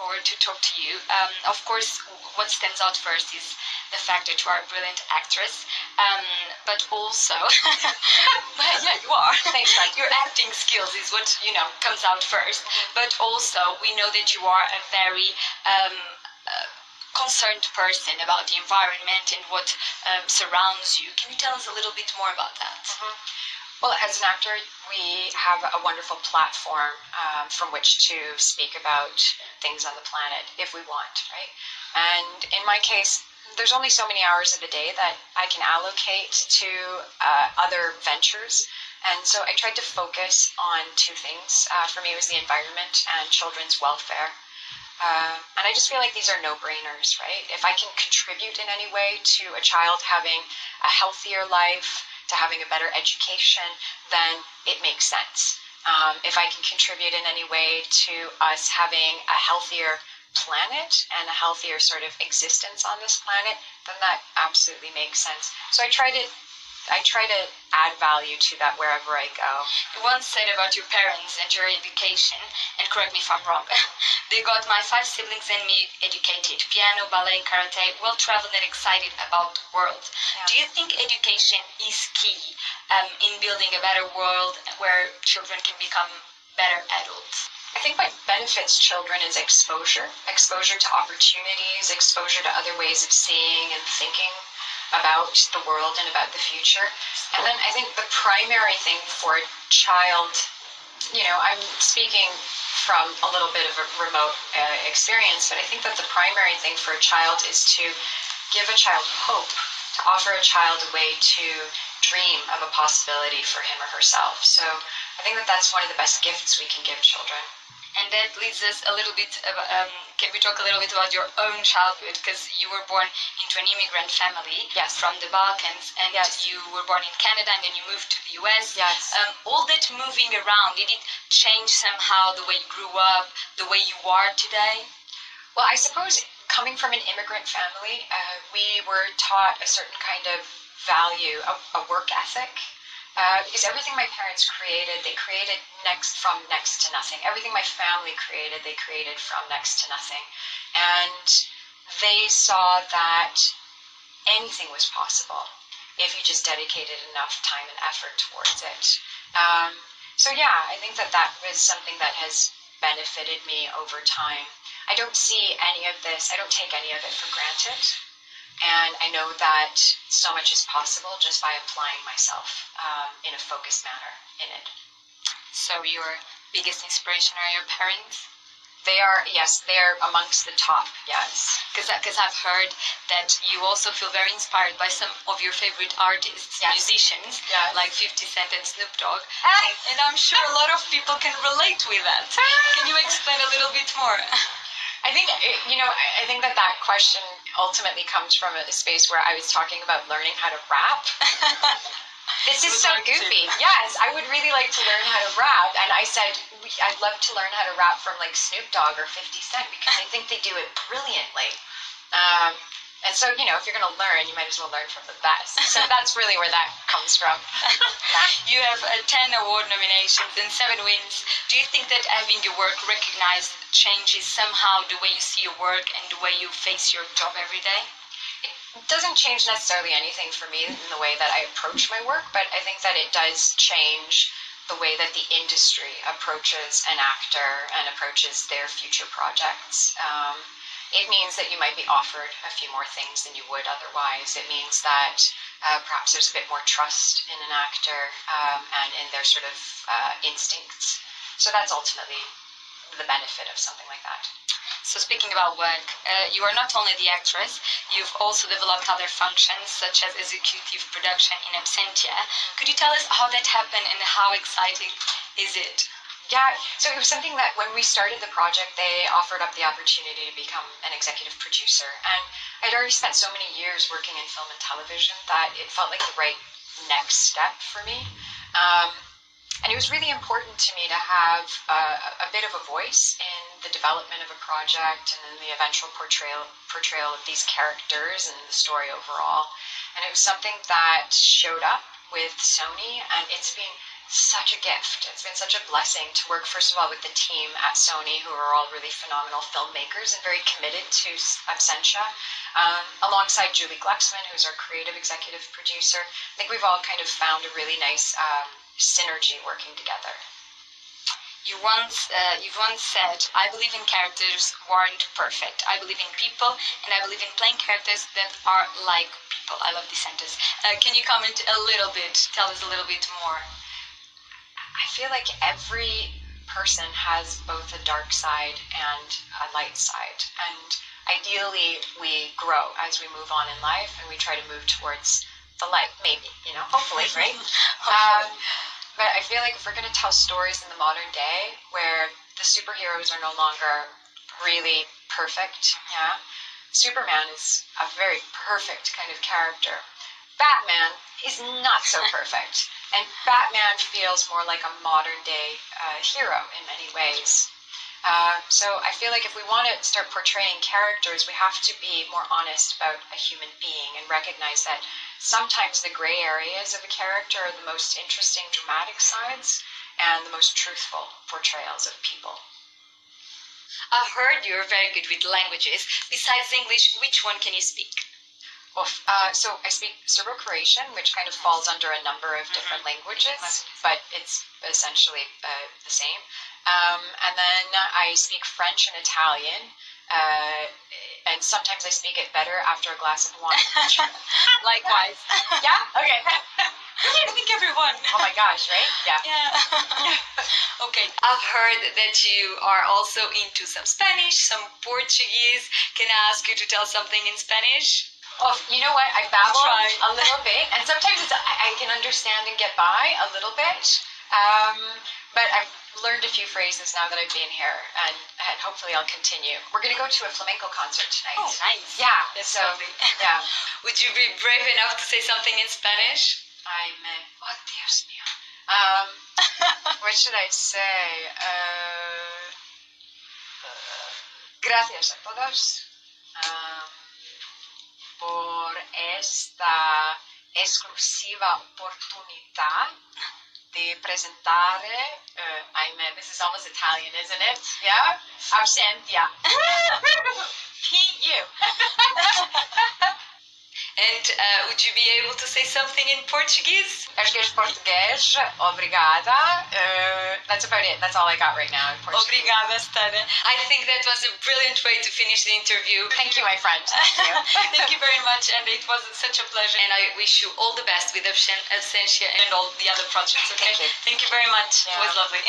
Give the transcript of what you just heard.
forward to talk to you. Of course, what stands out first is the fact that you are a brilliant actress, but also, yeah, you are. Thanks, Mike. Your acting skills is what, comes out first. But also, we know that you are a very concerned person about the environment and what surrounds you. Can you tell us a little bit more about that? Well, as an actor, we have a wonderful platform from which to speak about things on the planet if we want, right? And in my case, there's only so many hours of the day that I can allocate to other ventures. And so I tried to focus on two things. For me, it was the environment and children's welfare. And I just feel like these are no-brainers, right? If I can contribute in any way to a child having a healthier life, to having a better education, then it makes sense. If I can contribute in any way to us having a healthier planet and a healthier sort of existence on this planet, then that absolutely makes sense. So I try to add value to that wherever I go. You once said about your parents and your education, and correct me if I'm wrong, they got my 5 siblings and me educated. Piano, ballet, karate, well-traveled and excited about the world. Yeah. Do you think education is key in building a better world where children can become better adults? I think what benefits children is exposure to opportunities, exposure to other ways of seeing and thinking about the world and about the future. And then I think the primary thing for a child, I'm speaking from a little bit of a remote experience, but I think that the primary thing for a child is to give a child hope, to offer a child a way to dream of a possibility for him or herself. So I think that that's one of the best gifts we can give children. And that leads us a little bit, can we talk a little bit about your own childhood? Because you were born into an immigrant family. Yes. From the Balkans, and yes. You were born in Canada, and then you moved to the US. Yes. All that moving around, did it change somehow the way you grew up, the way you are today? Well, I suppose coming from an immigrant family, we were taught a certain kind of value, a work ethic. Because everything my parents created, they created from next to nothing. Everything my family created, they created from next to nothing. And they saw that anything was possible if you just dedicated enough time and effort towards it. So yeah, I think that was something that has benefited me over time. I don't see any of this, I don't take any of it for granted. And I know that so much is possible just by applying myself in a focused manner in it. So your biggest inspiration are your parents? They are, yes, they're amongst the top, yes. Because I've heard that you also feel very inspired by some of your favorite artists, yes. Musicians, yes. Like 50 Cent and Snoop Dogg. And I'm sure a lot of people can relate with that. Can you explain a little bit more? I think, I think that question ultimately comes from a space where I was talking about learning how to rap. This is so goofy. Yes, I would really like to learn how to rap. And I said, I'd love to learn how to rap from like Snoop Dogg or 50 Cent because I think they do it brilliantly. And so, if you're going to learn, you might as well learn from the best. So that's really where that comes from. You have 10 award nominations and 7 wins. Do you think that having your work recognized changes somehow the way you see your work and the way you face your job every day? It doesn't change necessarily anything for me in the way that I approach my work, but I think that it does change the way that the industry approaches an actor and approaches their future projects. It means that you might be offered a few more things than you would otherwise. It means that perhaps there's a bit more trust in an actor and in their sort of instincts. So that's ultimately the benefit of something like that. So speaking about work, you are not only the actress, you've also developed other functions such as executive production in Absentia. Could you tell us how that happened and how exciting is it? Yeah, so it was something that when we started the project, they offered up the opportunity to become an executive producer. And I'd already spent so many years working in film and television that it felt like the right next step for me. And it was really important to me to have a bit of a voice in the development of a project and in the eventual portrayal of these characters and the story overall. And it was something that showed up with Sony, and it's been such a gift. It's been such a blessing to work, first of all, with the team at Sony, who are all really phenomenal filmmakers and very committed to Absentia, alongside Julie Glucksman, who's our creative executive producer. I think we've all kind of found a really nice synergy working together. You've once said, I believe in characters who aren't perfect. I believe in people, and I believe in playing characters that are like people. I love this sentence. Can you comment a little bit, tell us a little bit more? I feel like every person has both a dark side and a light side. And ideally, we grow as we move on in life, and we try to move towards the light, maybe, hopefully, right? But I feel like if we're going to tell stories in the modern day where the superheroes are no longer really perfect, Superman is a very perfect kind of character. Batman is not so perfect. And Batman feels more like a modern day hero in many ways. So I feel like if we want to start portraying characters, we have to be more honest about a human being and recognize that sometimes the gray areas of a character are the most interesting dramatic sides and the most truthful portrayals of people. I've heard you're very good with languages. Besides English, which one can you speak? So I speak Serbo-Croatian, which kind of falls under a number of different languages, but it's essentially the same. And then I speak French and Italian, and sometimes I speak it better after a glass of wine. Likewise. Yeah? Okay. I think everyone. Oh my gosh, right? Yeah. Okay. I've heard that you are also into some Spanish, some Portuguese. Can I ask you to tell something in Spanish? Oh, you know what? I babble a little bit, and sometimes I can understand and get by a little bit. But I've learned a few phrases now that I've been here, and hopefully I'll continue. We're going to go to a flamenco concert tonight. Oh, nice. Yeah. That's lovely. Yeah. Would you be brave enough to say something in Spanish? Oh, Dios mío. What should I say? Gracias a todos por esta exclusiva oportunidad de presentar, this is almost Italian, isn't it? Yeah? Absentia. P.U. And would you be able to say something in Portuguese? Esquece português, obrigada. That's about it. That's all I got right now in Portuguese. Obrigada, Stana. I think that was a brilliant way to finish the interview. Thank you, my friend. Thank you. Thank you very much, and it was such a pleasure. And I wish you all the best with Absentia and all the other projects, okay? Thank you. Thank you very much. Yeah. It was lovely.